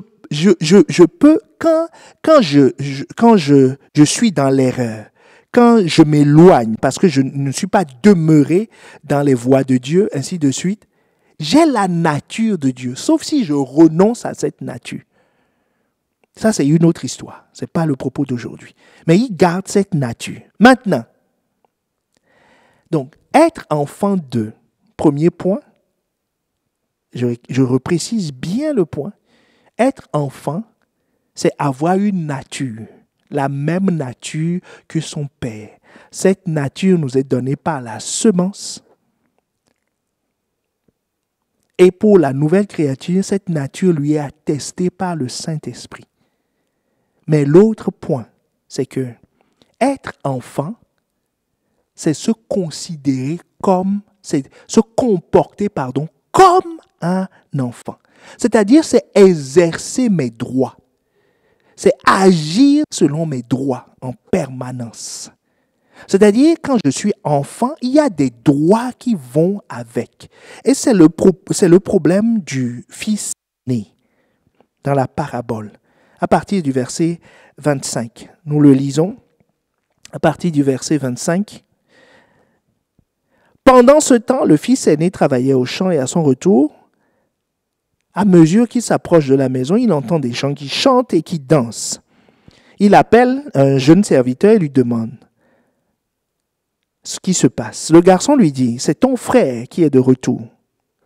[SPEAKER 1] peux, quand je suis dans l'erreur, quand je m'éloigne parce que je ne suis pas demeuré dans les voies de Dieu, ainsi de suite, j'ai la nature de Dieu, sauf si je renonce à cette nature. Ça, c'est une autre histoire. Ce n'est pas le propos d'aujourd'hui. Mais il garde cette nature. Maintenant, donc, être enfant de, premier point, je reprécise bien le point, être enfant, c'est avoir une nature, la même nature que son père. Cette nature nous est donnée par la semence. Et pour la nouvelle créature, cette nature lui est attestée par le Saint-Esprit. Mais l'autre point, c'est que être enfant, c'est se considérer comme, c'est se comporter, comme un enfant. C'est-à-dire, c'est exercer mes droits. C'est agir selon mes droits en permanence. C'est-à-dire, quand je suis enfant, il y a des droits qui vont avec. Et c'est le problème du fils né dans la parabole. À partir du verset 25, nous le lisons. À partir du verset 25. Pendant ce temps, le fils aîné travaillait au champ et à son retour, à mesure qu'il s'approche de la maison, il entend des gens qui chantent et qui dansent. Il appelle un jeune serviteur et lui demande ce qui se passe. Le garçon lui dit, c'est ton frère qui est de retour.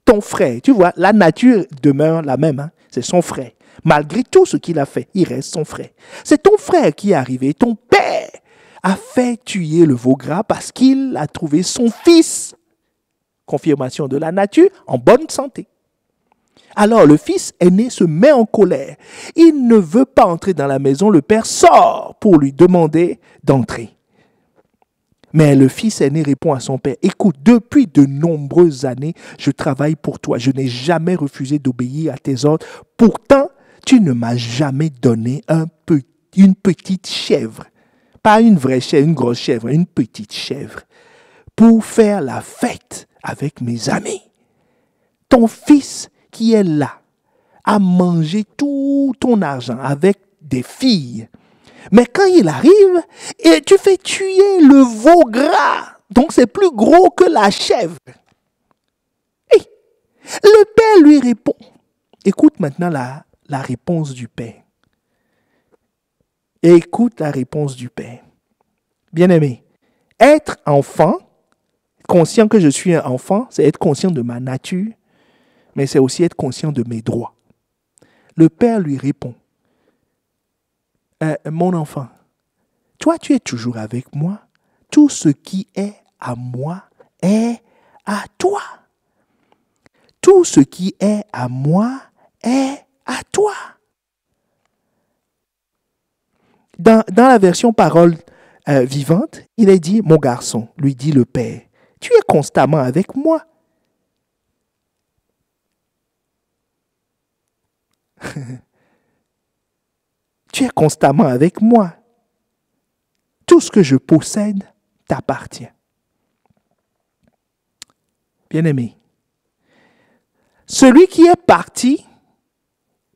[SPEAKER 1] Ton frère, tu vois, la nature demeure la même, c'est son frère. Malgré tout ce qu'il a fait, il reste son frère. C'est ton frère qui est arrivé, ton père a fait tuer le veau gras parce qu'il a trouvé son fils, confirmation de la nature, en bonne santé. Alors le fils aîné se met en colère. Il ne veut pas entrer dans la maison. Le père sort pour lui demander d'entrer. Mais le fils aîné répond à son père, « Écoute, depuis de nombreuses années, je travaille pour toi. Je n'ai jamais refusé d'obéir à tes ordres. Pourtant, tu ne m'as jamais donné une petite chèvre. Pas une vraie chèvre, une grosse chèvre, une petite chèvre. Pour faire la fête avec mes amis. Ton fils qui est là a mangé tout ton argent avec des filles. Mais quand il arrive, et tu fais tuer le veau gras. Donc c'est plus gros que la chèvre. Et le père lui répond. Écoute maintenant la réponse du père. Et écoute la réponse du père. Bien-aimé, être enfant, conscient que je suis un enfant, c'est être conscient de ma nature, mais c'est aussi être conscient de mes droits. Le père lui répond, mon enfant, toi tu es toujours avec moi, tout ce qui est à moi est à toi. Tout ce qui est à moi est à toi. Dans la version parole vivante, il est dit, mon garçon, lui dit le père, tu es constamment avec moi. Tu es constamment avec moi. Tout ce que je possède t'appartient. Bien-aimé, celui qui est parti,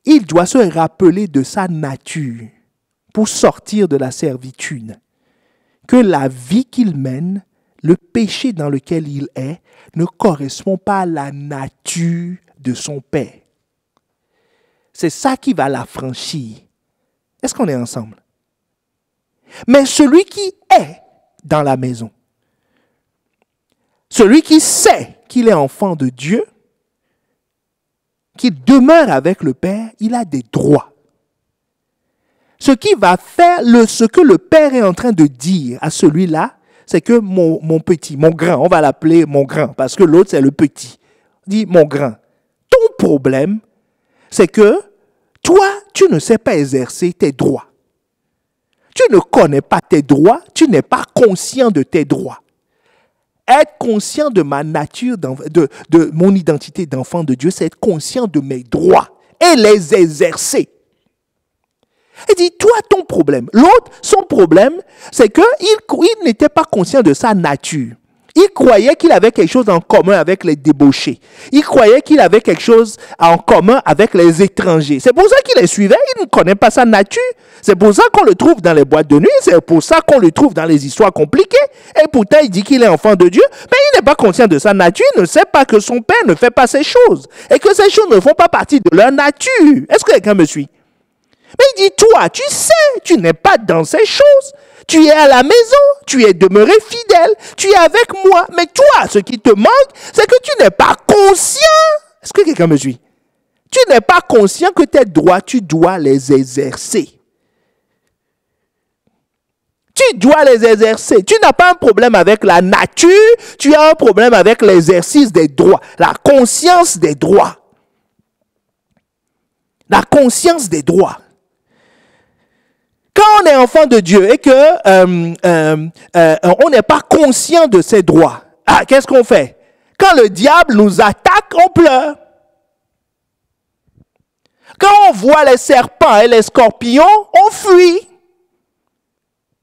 [SPEAKER 1] il doit se rappeler de sa nature pour sortir de la servitude. Que la vie qu'il mène, le péché dans lequel il est, ne correspond pas à la nature de son père. C'est ça qui va l'affranchir. Est-ce qu'on est ensemble? Mais celui qui est dans la maison, celui qui sait qu'il est enfant de Dieu, qu'il demeure avec le Père, il a des droits. Ce qui va faire, ce que le Père est en train de dire à celui-là, c'est que mon petit, mon grand, on va l'appeler mon grand, parce que l'autre c'est le petit. Il dit mon grand. Ton problème, c'est que toi, tu ne sais pas exercer tes droits. Tu ne connais pas tes droits, tu n'es pas conscient de tes droits. Être conscient de ma nature, de mon identité d'enfant de Dieu, c'est être conscient de mes droits et les exercer. Il dit, toi, ton problème. L'autre, son problème, c'est qu'il n'était pas conscient de sa nature. Il croyait qu'il avait quelque chose en commun avec les débauchés. Il croyait qu'il avait quelque chose en commun avec les étrangers. C'est pour ça qu'il les suivait. Il ne connaît pas sa nature. C'est pour ça qu'on le trouve dans les boîtes de nuit. C'est pour ça qu'on le trouve dans les histoires compliquées. Et pourtant, il dit qu'il est enfant de Dieu. Mais il n'est pas conscient de sa nature. Il ne sait pas que son père ne fait pas ces choses. Et que ces choses ne font pas partie de leur nature. Est-ce que quelqu'un me suit? Mais il dit, toi, tu sais, tu n'es pas dans ces choses. Tu es à la maison, tu es demeuré fidèle, tu es avec moi. Mais toi, ce qui te manque, c'est que tu n'es pas conscient. Est-ce que quelqu'un me suit? Tu n'es pas conscient que tes droits, tu dois les exercer. Tu dois les exercer. Tu n'as pas un problème avec la nature, tu as un problème avec l'exercice des droits, la conscience des droits. La conscience des droits. Quand on est enfant de Dieu et que on n'est pas conscient de ses droits, qu'est-ce qu'on fait? Quand le diable nous attaque, on pleure. Quand on voit les serpents et les scorpions, on fuit.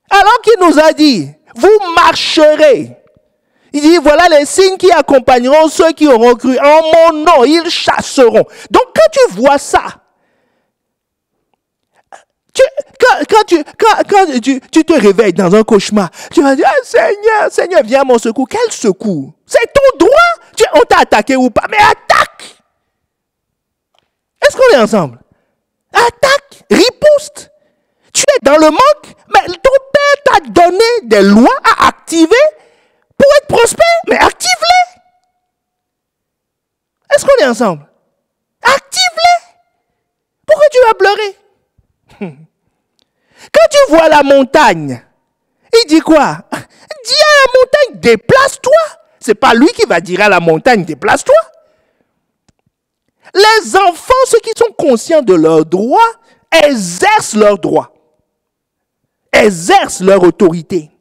[SPEAKER 1] Alors qu'il nous a dit, vous marcherez. Il dit, voilà les signes qui accompagneront ceux qui auront cru. En mon nom, ils chasseront. Donc quand tu vois ça, quand tu te réveilles dans un cauchemar, tu vas dire, Seigneur, viens à mon secours. Quel secours? C'est ton droit. On t'a attaqué ou pas, mais attaque. Est-ce qu'on est ensemble? Attaque, riposte. Tu es dans le manque, mais ton père t'a donné des lois à activer pour être prospère, mais active-les. Est-ce qu'on est ensemble? Active-les. Pourquoi tu vas pleurer? Quand tu vois la montagne, il dit quoi? Dis à la montagne, déplace-toi. C'est pas lui qui va dire à la montagne, déplace-toi. Les enfants, ceux qui sont conscients de leurs droits, exercent leurs droits. Exercent leur autorité.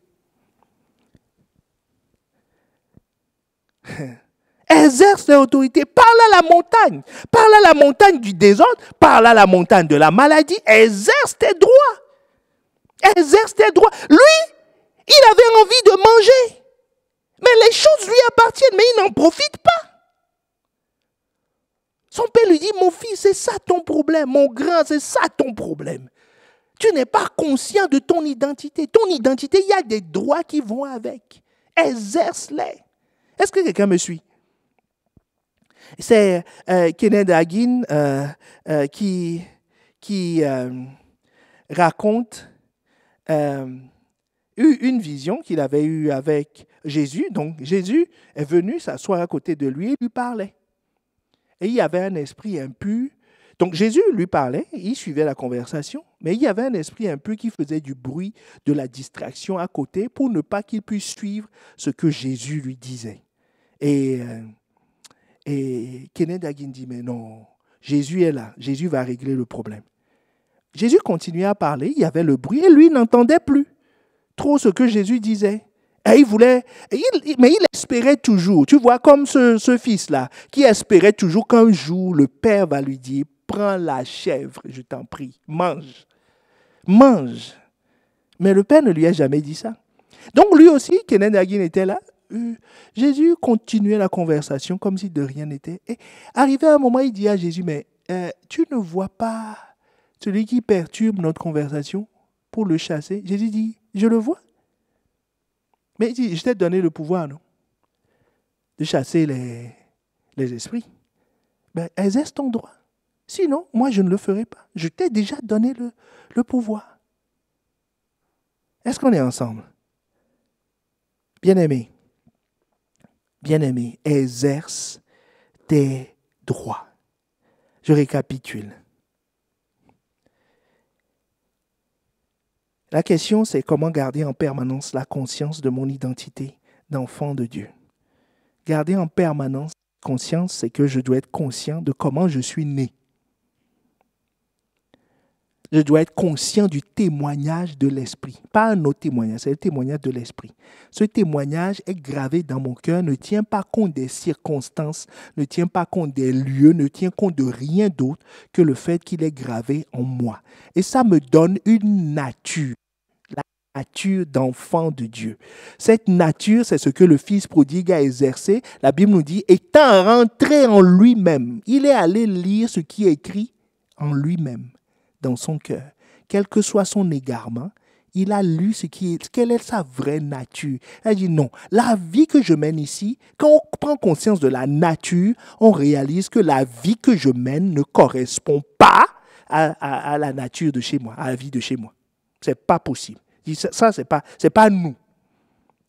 [SPEAKER 1] Exerce leur autorité. Parle à la montagne. Parle à la montagne du désordre. Parle à la montagne de la maladie. Exerce tes droits. Exerce tes droits. Lui, il avait envie de manger. Mais Mais les choses lui appartiennent, mais il n'en profite pas. Son père lui dit, mon fils, c'est ça ton problème. Mon grand, c'est ça ton problème. Tu n'es pas conscient de ton identité. Ton identité, il y a des droits qui vont avec. Exerce-les. Est-ce que quelqu'un me suit? C'est Kenneth Hagin qui raconte une vision qu'il avait eue avec Jésus. Donc, Jésus est venu s'asseoir à côté de lui et lui parlait. Et il y avait un esprit impur. Donc, Jésus lui parlait, il suivait la conversation, mais il y avait un esprit impur qui faisait du bruit, de la distraction à côté pour ne pas qu'il puisse suivre ce que Jésus lui disait. Et Kenneth Hagin dit, mais non, Jésus est là, Jésus va régler le problème. Jésus continuait à parler, il y avait le bruit, et lui n'entendait plus trop ce que Jésus disait. Et il voulait, mais il espérait toujours, tu vois, comme ce fils-là, qui espérait toujours qu'un jour, le père va lui dire, prends la chèvre, je t'en prie, mange, mange. Mais le père ne lui a jamais dit ça. Donc lui aussi, Kenneth Hagin était là. Jésus continuait la conversation comme si de rien n'était. Et arrivé à un moment, il dit à Jésus, mais tu ne vois pas celui qui perturbe notre conversation pour le chasser? Jésus dit, je le vois. Mais il dit, je t'ai donné le pouvoir, non? De chasser les esprits. Ben, exerce ton droit. Sinon, moi, je ne le ferai pas. Je t'ai déjà donné le pouvoir. Est-ce qu'on est ensemble? Bien-aimé, exerce tes droits. Je récapitule. La question, c'est comment garder en permanence la conscience de mon identité d'enfant de Dieu. Garder en permanence la conscience, c'est que je dois être conscient de comment je suis né. Je dois être conscient du témoignage de l'Esprit. Pas un autre témoignage, c'est le témoignage de l'Esprit. Ce témoignage est gravé dans mon cœur, ne tient pas compte des circonstances, ne tient pas compte des lieux, ne tient compte de rien d'autre que le fait qu'il est gravé en moi. Et ça me donne une nature. Nature d'enfant de Dieu. Cette nature, c'est ce que le Fils prodigue a exercé. La Bible nous dit, étant rentré en lui-même, il est allé lire ce qui est écrit en lui-même, dans son cœur. Quel que soit son égarement, il a lu quelle est sa vraie nature. Il a dit non, la vie que je mène ici, quand on prend conscience de la nature, on réalise que la vie que je mène ne correspond pas à la nature de chez moi, à la vie de chez moi. C'est pas possible. Ça, c'est pas nous.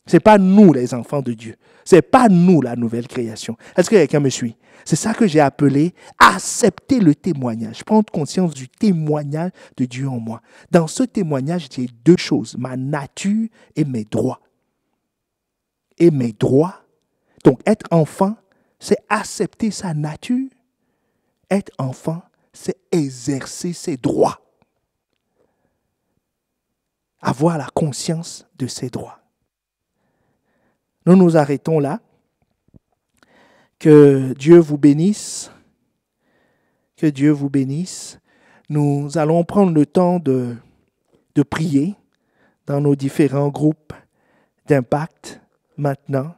[SPEAKER 1] C'est pas nous les enfants de Dieu. C'est pas nous la nouvelle création. Est-ce que quelqu'un me suit? C'est ça que j'ai appelé accepter le témoignage. Prendre conscience du témoignage de Dieu en moi. Dans ce témoignage, j'ai deux choses. Ma nature et mes droits. Et mes droits. Donc, être enfant, c'est accepter sa nature. Être enfant, c'est exercer ses droits. Avoir la conscience de ses droits. Nous nous arrêtons là. Que Dieu vous bénisse. Que Dieu vous bénisse. Nous allons prendre le temps de prier dans nos différents groupes d'impact maintenant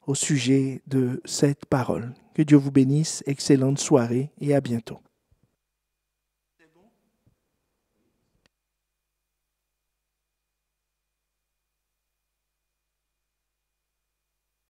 [SPEAKER 1] au sujet de cette parole. Que Dieu vous bénisse. Excellente soirée et à bientôt.